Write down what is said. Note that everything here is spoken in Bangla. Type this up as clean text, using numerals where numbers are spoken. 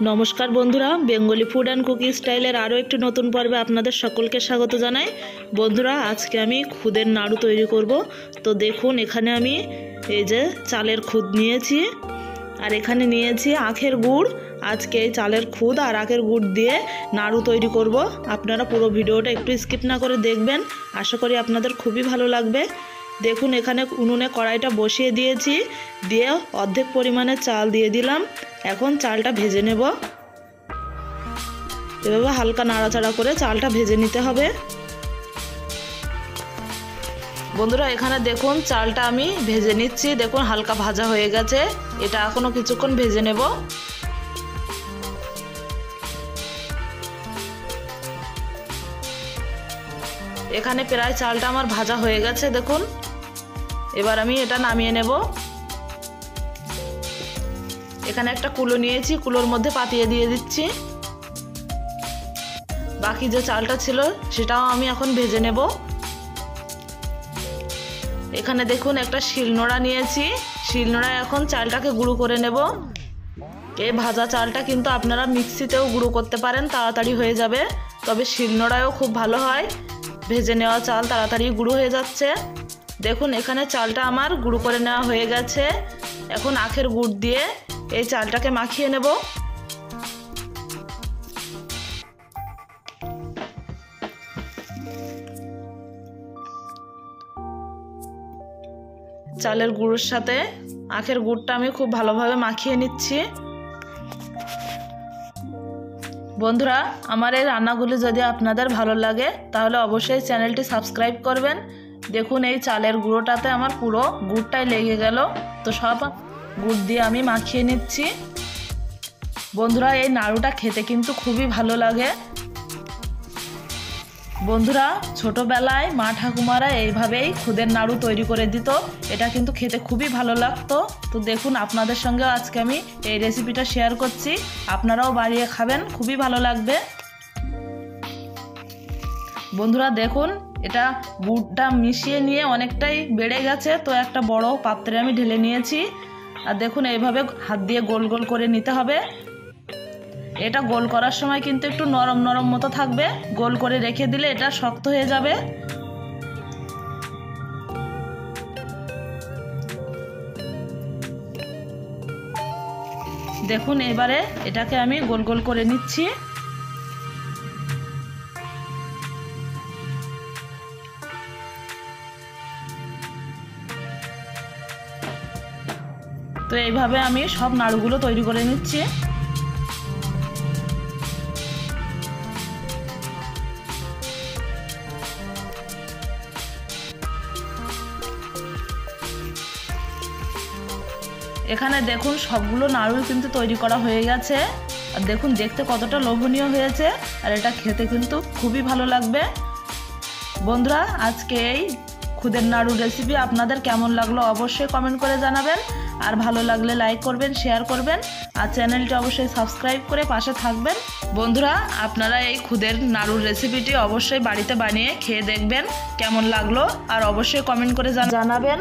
নমস্কার বন্ধুরা, বেঙ্গলি ফুড অ্যান্ড কুকি স্টাইলের আরও একটি নতুন পর্বে আপনাদের সকলকে স্বাগত জানাই। বন্ধুরা, আজকে আমি খুদের নাড়ু তৈরি করব। তো দেখুন, এখানে আমি এই যে চালের খুদ নিয়েছি, আর এখানে নিয়েছি আখের গুড়। আজকে এই চালের খুদ আর আখের গুড় দিয়ে নাড়ু তৈরি করব। আপনারা পুরো ভিডিওটা একটু স্কিপ না করে দেখবেন, আশা করি আপনাদের খুবই ভালো লাগবে। দেখুন, এখানে উনুনে কড়াইটা বসিয়ে দিয়েছি, দিয়ে অর্ধেক পরিমাণে চাল দিয়ে দিলাম। এখন চালটা ভেজে নেব। এভাবে হালকা নাড়াচাড়া করে চালটা ভেজে নিতে হবে। বন্ধুরা, এখানে দেখুন চালটা আমি ভেজে নিচ্ছি। দেখুন হালকা ভাজা হয়ে গেছে। এটা এখনো কিছুক্ষণ ভেজে নেব। এখানে প্রায় চালটা আমার ভাজা হয়ে গেছে। দেখুন, এবার আমি এটা নামিয়ে নেব। এখানে একটা কুলো নিয়েছি, কুলোর মধ্যে পাতিয়ে দিয়ে দিচ্ছি। বাকি যে চালটা ছিল সেটাও আমি এখন ভেজে নেব। এখানে দেখুন একটা শিলনোড়া নিয়েছি, শিলনোড়ায় এখন চালটাকে গুঁড়ো করে নেব। এই ভাজা চালটা কিন্তু আপনারা মিক্সিতেও গুঁড়ো করতে পারেন, তাড়াতাড়ি হয়ে যাবে। তবে শিলনোড়ায়ও খুব ভালো হয়, ভেজে নেওয়া চাল তাড়াতাড়ি গুঁড়ো হয়ে যাচ্ছে। দেখুন, এখানে চালটা আমার গুঁড়ো করে নেওয়া হয়ে গেছে। এখন আখের গুড় দিয়ে এই চালটাকে মাখিয়ে নেব। চালের গুঁড়োর সাথে আখের গুড়টা আমি খুব ভালোভাবে মাখিয়ে নিচ্ছি। বন্ধুরা, আমার এই রান্নাগুলি যদি আপনাদের ভালো লাগে তাহলে অবশ্যই চ্যানেলটি সাবস্ক্রাইব করবেন। দেখুন, এই চালের গুঁড়োটাতে আমার পুরো গুড়টাই লেগে গেল। তো সব গুড় দিয়ে আমি মাখিয়ে নিচ্ছি। বন্ধুরা, এই নাড়ুটা খেতে কিন্তু খুবই ভালো লাগে। বন্ধুরা, ছোটবেলায় মা ঠাকুমারা এইভাবেই খুদের নাড়ু তৈরি করে দিত। এটা কিন্তু খেতে খুবই ভালো লাগতো। তো দেখুন, আপনাদের সঙ্গেও আজকে আমি এই রেসিপিটা শেয়ার করছি। আপনারাও বানিয়ে খাবেন, খুবই ভালো লাগবে। বন্ধুরা দেখুন, এটা গুড়টা মিশিয়ে নিয়ে অনেকটাই বেড়ে গেছে। তো একটা বড় পাত্রে আমি ঢেলে নিয়েছি। আর দেখুন, এইভাবে হাত দিয়ে গোল গোল করে নিতে হবে। এটা গোল করার সময় কিন্তু একটু নরম নরম মতো থাকবে। গোল করে রেখে দিলে এটা শক্ত হয়ে যাবে। দেখুন, এবারে এটাকে আমি গোল গোল করে নিচ্ছি। তো এইভাবে আমি সব নাড়ুগুলো তৈরি করে নিচ্ছি। এখানে দেখুন সবগুলো নাড়ু কিন্তু তৈরি করা হয়ে গেছে। আর দেখুন দেখতে কতটা লোভনীয় হয়েছে, আর এটা খেতে কিন্তু খুবই ভালো লাগবে। বন্ধুরা, আজকে এই খুদের নাড়ু রেসিপি আপনাদের কেমন লাগলো অবশ্যই কমেন্ট করে জানাবেন। আর ভালো লাগলে লাইক করবেন, শেয়ার করবেন, আর চ্যানেলটি অবশ্যই সাবস্ক্রাইব করে পাশে থাকবেন। বন্ধুরা, আপনারা এই খুদের নাড়ুর রেসিপিটি অবশ্যই বাড়িতে বানিয়ে খেয়ে দেখবেন কেমন লাগলো, আর অবশ্যই কমেন্ট করে জানাবেন।